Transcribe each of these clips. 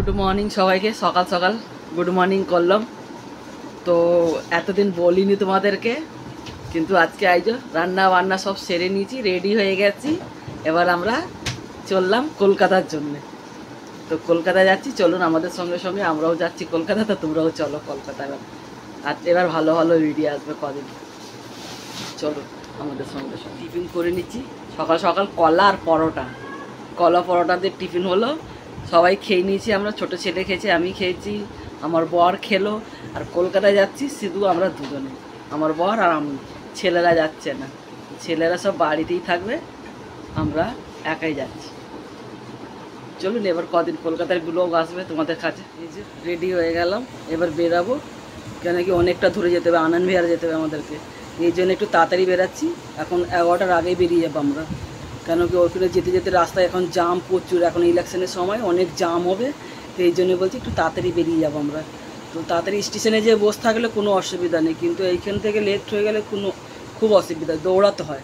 Good morning সবাইকে। সকাল সকাল গুড মর্নিং করলাম। তো এতদিন বলিনি তোমাদেরকে, কিন্তু আজকে আইজো রান্না বান্না সব সেরে নিয়েছি, রেডি হয়ে গেছি। এবার আমরা চললাম কলকাতার জন্যে। তো কলকাতা যাচ্ছি, চলুন আমাদের সঙ্গে সঙ্গে, আমরাও যাচ্ছি কলকাতা। তো তোমরাও চলো কলকাতা। আর এবার ভালো ভালো ভিডিও আসবে কদিন, চলো আমাদের সঙ্গে সঙ্গে। টিফিন করে নিচ্ছি সকাল সকাল, কলা আর পরোটা। কলা পরোটা দিয়ে টিফিন হলো, সবাই খেয়ে নিয়েছি। আমরা, ছোট ছেলে খেয়েছে, আমি খেয়েছি, আমার বর খেলো। আর কলকাতায় যাচ্ছি শুধু আমরা দুজনে, আমার বর আর আমি। ছেলেরা যাচ্ছে না, ছেলেরা সব বাড়িতেই থাকবে, আমরা একাই যাচ্ছি। চলুন এবার কদিন কলকাতার ব্লগ আসবে তোমাদের কাছে। এই যে রেডি হয়ে গেলাম, এবার বেরাবো। কেন কি অনেকটা ধরে যেতে হবে, আনন্দ বিহার যেতে হবে আমাদেরকে। এই জন্য একটু তাড়াতাড়ি বেরাচ্ছি, এখন 11টার আগেই বেরিয়ে যাবো আমরা। কেন কি ওখানে যেতে যেতে রাস্তায় এখন জাম প্রচুর, এখন ইলেকশনের সময় অনেক জাম হবে। তো এই জন্য বলছি একটু তাড়াতাড়ি বেরিয়ে যাবো আমরা। তো তাড়াতাড়ি স্টেশনে যেয়ে বসে থাকলে কোনো অসুবিধা নেই, কিন্তু এইখান থেকে লেট হয়ে গেলে খুব অসুবিধা, দৌড়াতে হয়।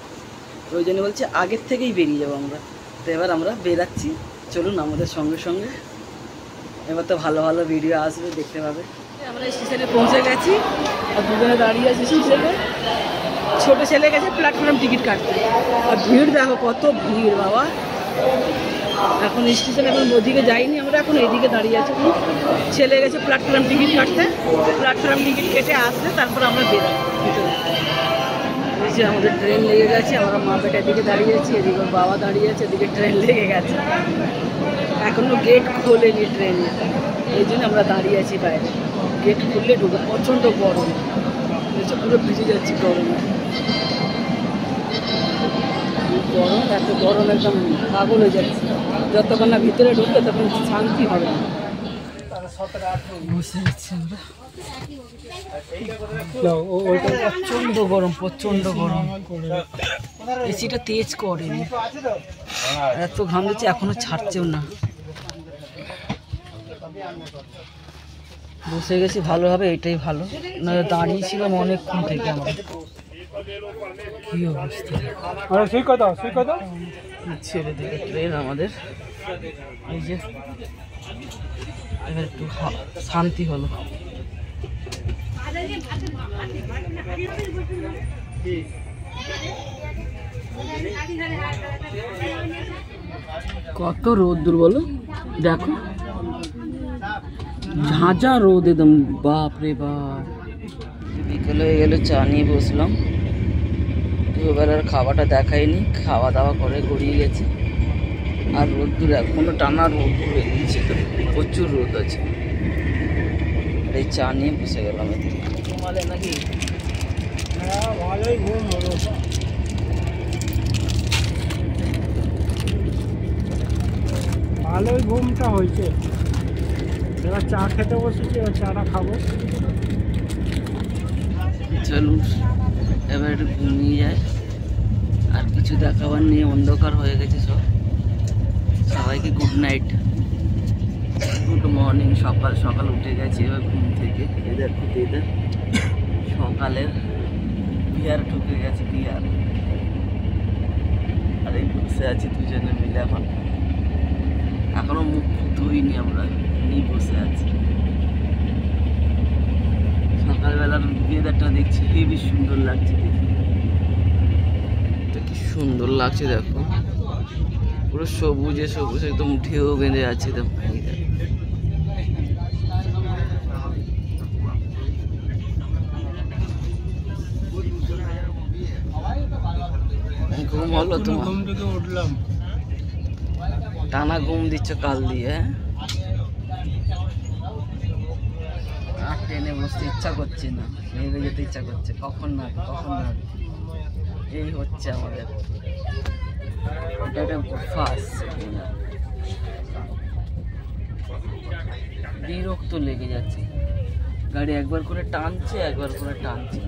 তো ওই জন্য বলছি আগের থেকেই বেরিয়ে যাবো আমরা। তো এবার আমরা বেরাচ্ছি, চলুন আমাদের সঙ্গে সঙ্গে। এবার তো ভালো ভালো ভিডিও আসবে, দেখতে পাবে। আমরা স্টেশনে পৌঁছে গেছি, আর দুজনে দাঁড়িয়ে আছি স্টেশনে। ছোটো ছেলে গেছে প্ল্যাটফর্ম টিকিট কাটতে, আর ভিড় দেখো কত ভিড় বাবা। এখন স্টেশনে এখন ওদিকে যাইনি আমরা, এখন এইদিকে দাঁড়িয়ে আছি। ছেলে গেছে প্ল্যাটফর্ম টিকিট কাটতে, প্ল্যাটফর্ম টিকিট কেটে আসলে তারপর আমরা বেরোবো। আমাদের ট্রেন লেগে গেছে, আমরা মা বেটার দিকে দাঁড়িয়ে আছি, এদিকে বাবা দাঁড়িয়ে আছে, এদিকে ট্রেন লেগে গেছে। এখনও গেট খোলেনি ট্রেনে, এই জন্য আমরা দাঁড়িয়ে আছি বাইরে। গেট খুললে ঢুকে, প্রচণ্ড গরম, পুরো ভিজে যাচ্ছি গরমে। গরম, এত গরম একদম পাগল হয়ে যাচ্ছে। যতক্ষণ না ভিতরে ঢুকবে তখন শান্তি হবে না। বসে যাচ্ছি আমরা, প্রচণ্ড গরম, প্রচণ্ড গরম। এসিটা তেজ করেনি, এত ঘাম দিচ্ছে, এখনো ছাড়ছেও না। বসে গেছি ভালোভাবে, এটাই ভালো। না দাঁড়িয়েছিলাম অনেকক্ষণ থেকে আমরা। কি অবস্থা, ছেড়ে দিকে ট্রেন আমাদের। এই যে এবার একটু শান্তি হলো। কত রোদ্দুর বলো, দেখো ঝাঁঝা রোদ একদম, বাপ রে বাপ। বিকেল হয়ে গেলে চা নিয়ে বসলাম। দুবেলার খাওয়াটা দেখাইনি, খাওয়া দাওয়া করে গড়িয়ে গেছে। আর রোদ্দুর এখনো টানা রোদ্দুর বেরিয়েছে, তো প্রচুর রোদ আছে। আর এই চা নিয়ে বসে গেলাম। ঘুমালে নাকি? ভালোই ঘুম হলো, ভালোই ঘুমটা হয়েছে। এবার চা খেতে বসেছি, এবার চাটা খাবো। চলুন এবার একটু ঘুমিয়ে যায়, আর কিছু দেখাবার নিয়ে, অন্ধকার হয়ে গেছে সব। সবাইকে গুড নাইট, গুড মর্নিং। সকাল সকাল উঠে গেছি এবার ঘুম থেকে। এদের সকালের বিহার ঢুকে গেছে, বিহার। আর এই বসে আছি দুজনে মিলে। এখনো মুখ ধুইনি আমরা, নিয়ে বসে আছি। সকালবেলার ওয়েদারটা দেখছি, হেবি সুন্দর লাগছে দেখি। কি সুন্দর লাগছে দেখো, পুরো সবুজে সবুজ, একদম ঢেউ বেঁধে আছে একদম। ঘুম হলো তোমার? ঘুম থেকে উঠলাম, টানা ঘুম দিচ্ছ কাল দিয়ে। আর ট্রেনে বসতে ইচ্ছা করছে না, ভেবে যেতে ইচ্ছা করছে, কখন না কখন না। এই হচ্ছে আমাদের বিরক্ত লেগে যাচ্ছে। গাড়ি একবার করে টানছে, একবার করে টানছে।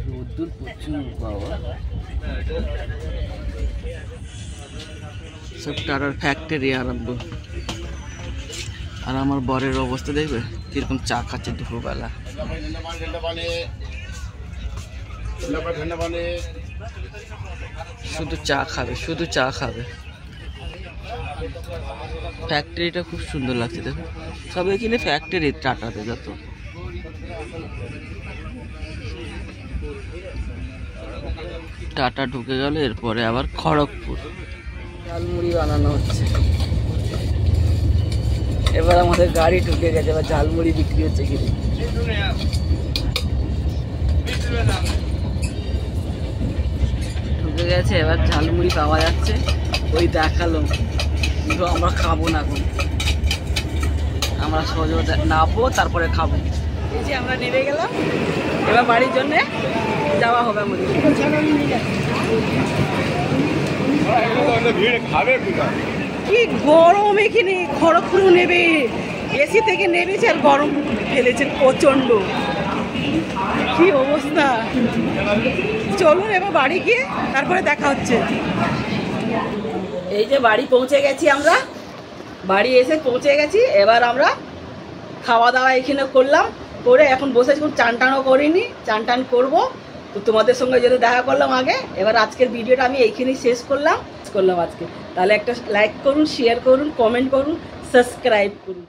রোদ্দুর প্রচুর বাবা। সব টাটার ফ্যাক্টরি আরম্ভ। আর আমার বরের অবস্থা দেখবে কিরকম, চা খাচ্ছে দুপুরবেলা। শুধু চা খাবে, শুধু চা খাবে। ফ্যাক্টরিটা খুব সুন্দর লাগছে দেখো, সব এখানে ফ্যাক্টরি টাটাতে যত। টাটা ঢুকে গেল, এরপরে আবার খড়গপুর। ঝালমুড়ি বানানো হচ্ছে, এবার আমাদের গাড়ি ঢুকে গেছে, এবার ঝালমুড়ি বিক্রি হচ্ছে কিনে। ঢুকে গেছে, এবার ঝালমুড়ি পাওয়া যাচ্ছে, ওই দেখালো, কিন্তু আমরা খাবো না এখন, আমরা সহজে নামবো তারপরে খাবো। এই যে আমরা নেমে গেলাম, এবার বাড়ির জন্যে যাওয়া হবে আমাদের। কি গরম এখানে, খড়গপুর নেবে, এসি থেকে নেমেছে আর গরম ফেলেছে প্রচন্ড, কি অবস্থা। চলুন এবার বাড়ি গিয়ে তারপরে দেখা হচ্ছে। এই যে বাড়ি পৌঁছে গেছি আমরা, বাড়ি এসে পৌঁছে গেছি, এবার আমরা খাওয়া দাওয়া এখানে করলাম, করে এখন বসে চান টানও করিনি, চান টান করবো। তো তোমাদের সঙ্গে যেটা দেখা করলাম আগে, এবার আজকের ভিডিওটা আমি এইখানেই শেষ করলাম আজকে। তাহলে একটা লাইক করুন, শেয়ার করুন, কমেন্ট করুন, সাবস্ক্রাইব করুন।